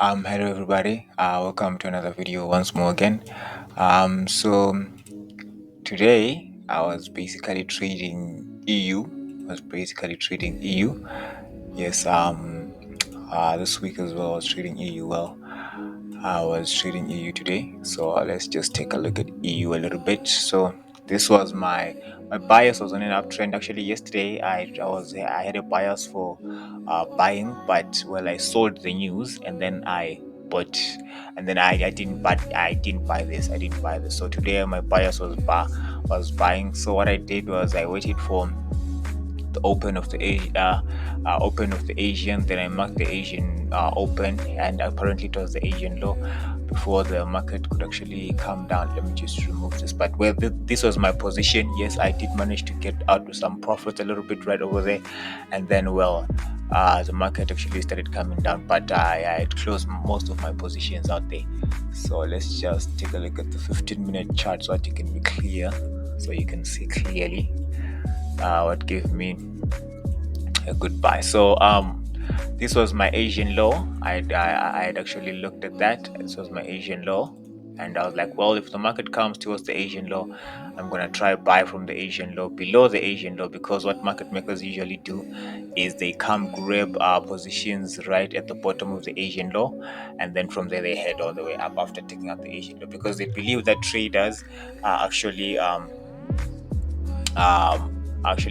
Hello everybody. Welcome to another video once more again. So today I was basically trading EU. I was basically trading EU. Yes. This week as well I was trading EU. Well, I was trading EU today. So let's just take a look at EU a little bit. So this was my bias was on an uptrend. Actually, yesterday I had a bias for buying, but well, I sold the news and then I bought, and then I didn't, but I didn't buy this. I didn't buy this. So today my bias was buying. So what I did was I waited for the open of the Asian. Then I marked the Asian open, and apparently it was the Asian low before the market could actually come down. Let me just remove this. But well, this was my position. Yes, I did manage to get out with some profit a little bit right over there, and then well. The market actually started coming down, but I had closed most of my positions out there. So let's just take a look at the 15-minute chart so that you can be clear, so you can see clearly what gave me a good buy. So this was my Asian low. I had actually looked at that. This was my Asian low, and I was like, well, if the market comes towards the Asian low, I'm gonna try buy from the Asian low below the Asian low, because what market makers usually do is they come grab positions right at the bottom of the Asian low, and then from there they head all the way up after taking out the Asian low, because they believe that traders are actually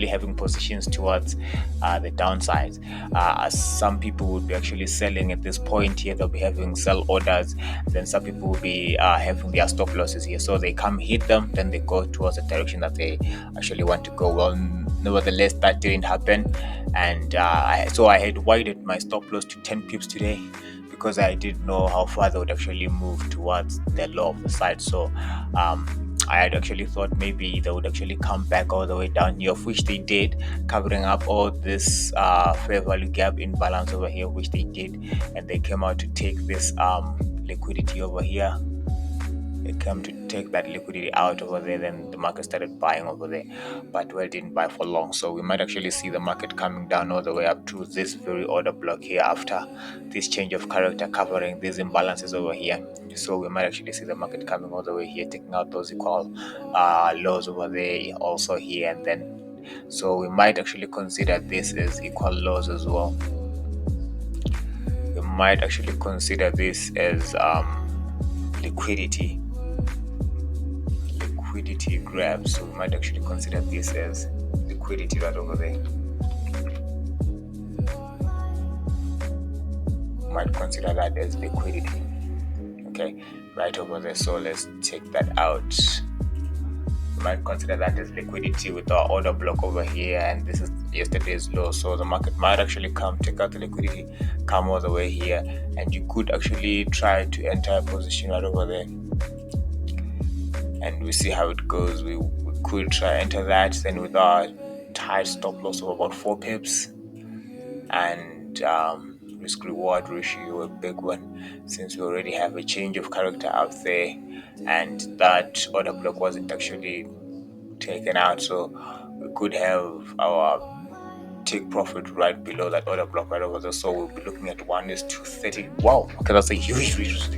having positions towards the downside. Some people would be actually selling at this point here. They'll be having sell orders. Then some people will be having their stop losses here. So they come hit them, then they go towards the direction that they actually want to go. Well, nevertheless, that didn't happen, and so I had widened my stop loss to 10 pips today, because I didn't know how far they would actually move towards the low of the side. So I had actually thought maybe they would actually come back all the way down here, of which they did, covering up all this fair value gap imbalance over here, which they did, and they came out to take this liquidity over here. They came to take that liquidity out over there, then the market started buying over there, but well, didn't buy for long. So we might actually see the market coming down all the way up to this very order block here after this change of character, covering these imbalances over here. So we might actually see the market coming all the way here, taking out those equal lows over there also here, and then so we might actually consider this as equal lows as well. We might actually consider this as liquidity grab. So we might actually consider this as liquidity right over there. Might consider that as liquidity. Okay, right over there. So let's take that out. We might consider that as liquidity with our order block over here, and this is yesterday's low. So the market might actually come, take out the liquidity, come all the way here, and you could actually try to enter a position right over there, and we see how it goes. We could try enter that, then with our tight stop loss of about 4 pips, and risk reward ratio a big one, since we already have a change of character out there, and that order block wasn't actually taken out. So we could have our take profit right below that order block right over there. So we'll be looking at 1:30. Wow, okay, that's a huge risk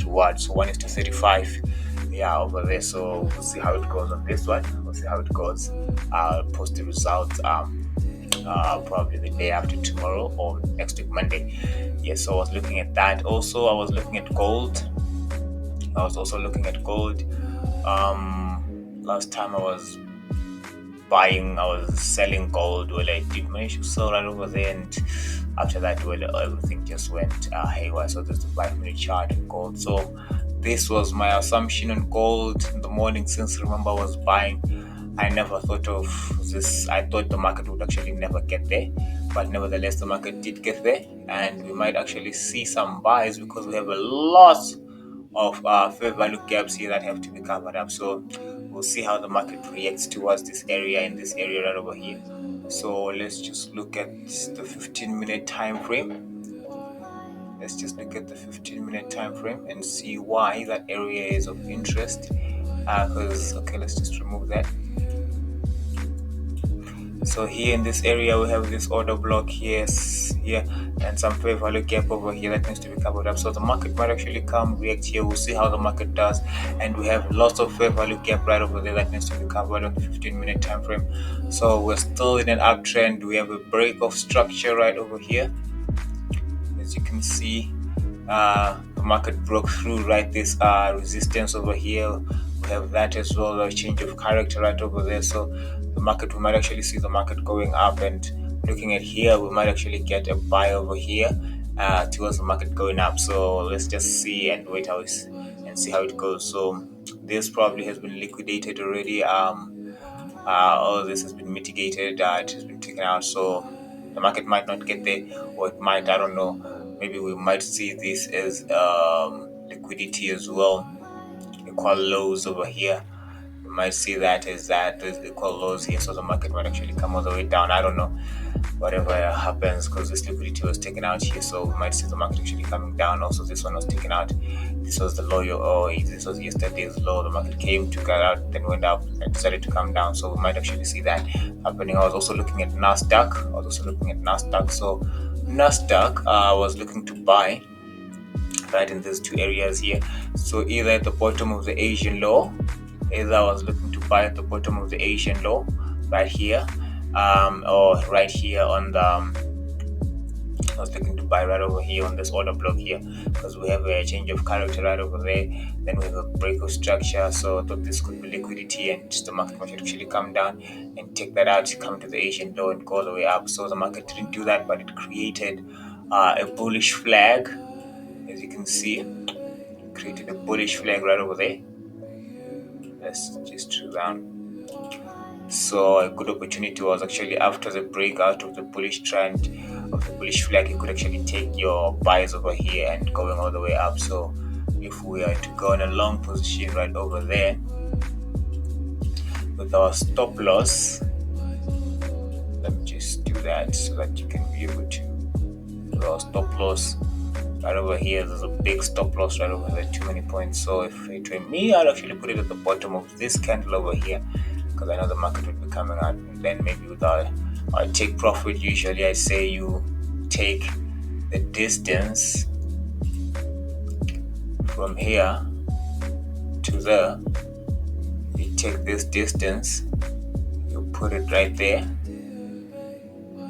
reward. So 1:35, yeah, over there. So we'll see how it goes on this one. We'll see how it goes. I'll post the results probably the day after tomorrow or next week Monday. Yes, so I was looking at that. Also, I was looking at gold. I was also looking at gold. Last time I was selling gold. Well, I did manage to sell right over there, and after that, well, everything just went haywire. So there's the 5-minute chart in gold. So this was my assumption on gold in the morning, since remember I was buying. I never thought of this. I thought the market would actually never get there, but nevertheless, the market did get there, and we might actually see some buys, because we have a lot of fair value gaps here that have to be covered up. So we'll see how the market reacts towards this area, in this area right over here. So let's just look at the 15-minute time frame. Let's just look at the 15-minute time frame and see why that area is of interest. Okay, let's just remove that. So here in this area, we have this order block here, here, and some fair value gap over here that needs to be covered up. So the market might actually come react here. We'll see how the market does, and we have lots of fair value gap right over there that needs to be covered on the 15-minute time frame. So we're still in an uptrend. We have a break of structure right over here, as you can see. The market broke through right this resistance over here. We have that as well, a change of character right over there. So the market, we might actually see the market going up, and looking at here, we might actually get a buy over here towards the market going up. So let's just see and wait how it's and see how it goes. So this probably has been liquidated already. All of this has been mitigated. It has been taken out. So the market might not get there, or it might, I don't know. Maybe we might see this as liquidity as well, equal lows over here. We might see that as there's equal lows here, so the market might actually come all the way down. I don't know, whatever happens, because this liquidity was taken out here, so we might see the market actually coming down. Also, this one was taken out. This was the low. This was yesterday's low. The market came, took it out, then went up and decided to come down. So we might actually see that happening. I was also looking at nasdaq. So nasdaq was looking to buy right in these two areas here. So either at the bottom of the Asian low, either I was looking to buy at the bottom of the Asian low right here, or right here on the I was looking to buy right over here on this order block here, because we have a change of character right over there. Then we have a break of structure. So I thought this could be liquidity, and the market might actually come down and take that out, come to the Asian low and go all the way up. So the market didn't do that, but it created a bullish flag, as you can see. Created a bullish flag right over there. Let's just drill down. So a good opportunity was actually after the breakout of the bullish trend of the bullish flag, you could actually take your buys over here and going all the way up. So if we are to go in a long position right over there with our stop loss, let me just do that so that you can be able to, with our stop loss right over here, there's a big stop loss right over there, too many points. So if it were me, I'd actually put it at the bottom of this candle over here, because I know the market will be coming out. And then maybe with our take profit, usually I say you take the distance from here to there. You take this distance, you put it right there,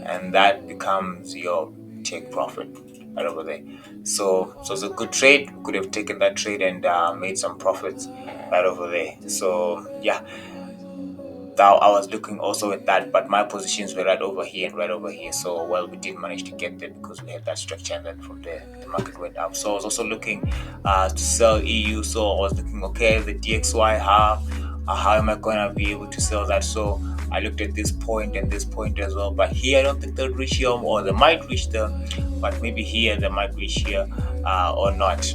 and that becomes your take profit right over there. So it's a good trade. We could have taken that trade and made some profits right over there. So yeah, I was looking also at that, but my positions were right over here and right over here. So well, we didn't manage to get there because we had that structure, and then from there the market went up. So I was also looking to sell EU. So I was looking, okay, the DXY, how am I gonna be able to sell that? So I looked at this point and this point as well, but here I don't think they'll reach here, or they might reach there, but maybe here they might reach here or not.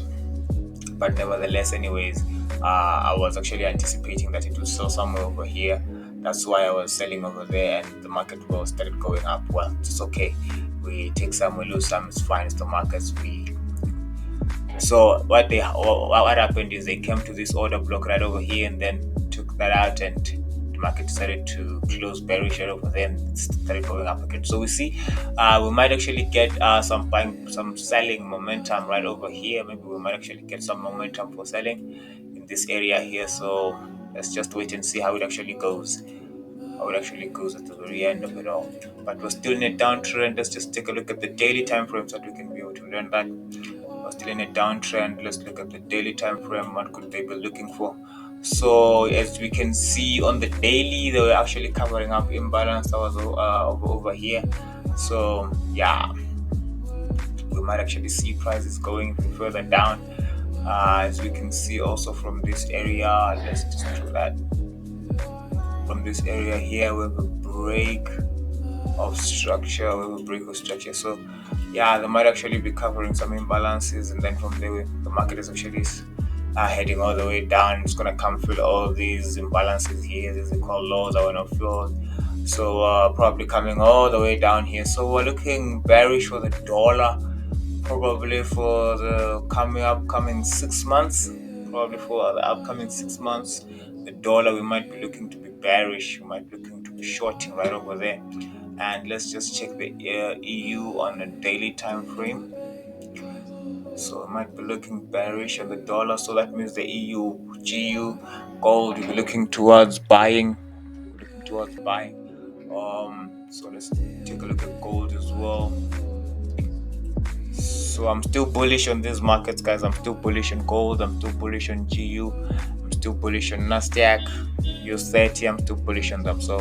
But nevertheless, anyways, I was actually anticipating that it would sell somewhere over here. That's why I was selling over there, and the market will started going up. Well, it's okay. We take some, we lose some. It's fine. It's the markets. So what happened is they came to this order block right over here, and then took that out, and the market decided to close bearish right over there and started going up again. So we see we might actually get some selling momentum right over here. Maybe we might actually get some momentum for selling in this area here. So let's just wait and see how it actually goes. At the very end of it all. But we're still in a downtrend. Let's just take a look at the daily time frame so that we can be able to learn that. We're still in a downtrend. Let's look at the daily time frame. What could they be looking for? So as we can see on the daily, they were actually covering up imbalance that was over here. So yeah, we might actually see prices going even further down. As we can see also from this area, let's just do that. From this area here, we have a break of structure. So yeah, they might actually be covering some imbalances, and then from there the market is actually heading all the way down. It's gonna come fill all these imbalances here. These are called lows that were not filled. So probably coming all the way down here. So we're looking bearish for the dollar, probably for the upcoming 6 months. Probably for the upcoming 6 months, the dollar, we might be looking to be bearish. We might be looking to be shorting right over there. And let's just check the EU on a daily time frame. So it might be looking bearish on the dollar. So that means the EU, GU, gold will be looking towards buying. Looking towards buying. So let's take a look at gold as well. So I'm still bullish on these markets, guys. I'm still bullish on gold. I'm still bullish on GU. I'm still bullish on nasdaq, US30. I'm still bullish on them. So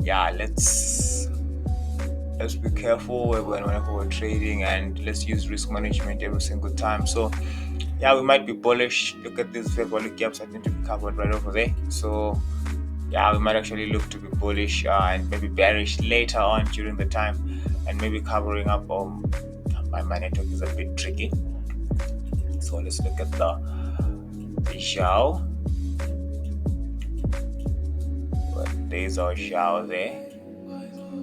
yeah, let's be careful whenever we're trading, and let's use risk management every single time. So yeah, we might be bullish. Look at these fair value gaps. I think to be covered right over there. So yeah, we might actually look to be bullish and maybe bearish later on during the time, and maybe covering up. My network is a bit tricky. So let's look at the Xiao. There's our Xiao there.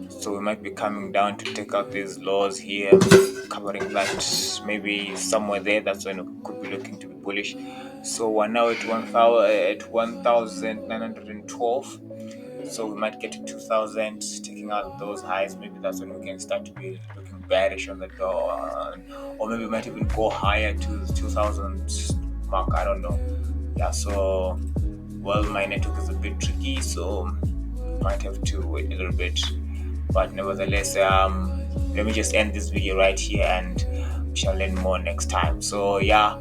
So we might be coming down to take out these lows here, covering that maybe somewhere there. That's when we could be looking to be bullish. So we're now at 1,912. So we might get to 2,000, taking out those highs. Maybe that's when we can start to be looking bearish on the door, or maybe we might even go higher to the 2,000 mark. I don't know. Yeah. So my network is a bit tricky, so might have to wait a little bit. But nevertheless, let me just end this video right here, and we shall learn more next time. So yeah,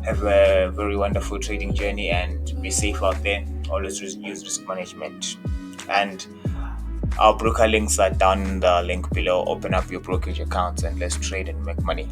have a very wonderful trading journey and be safe out there. Always use risk management, and our broker links are down in the link below. Open up your brokerage accounts and let's trade and make money.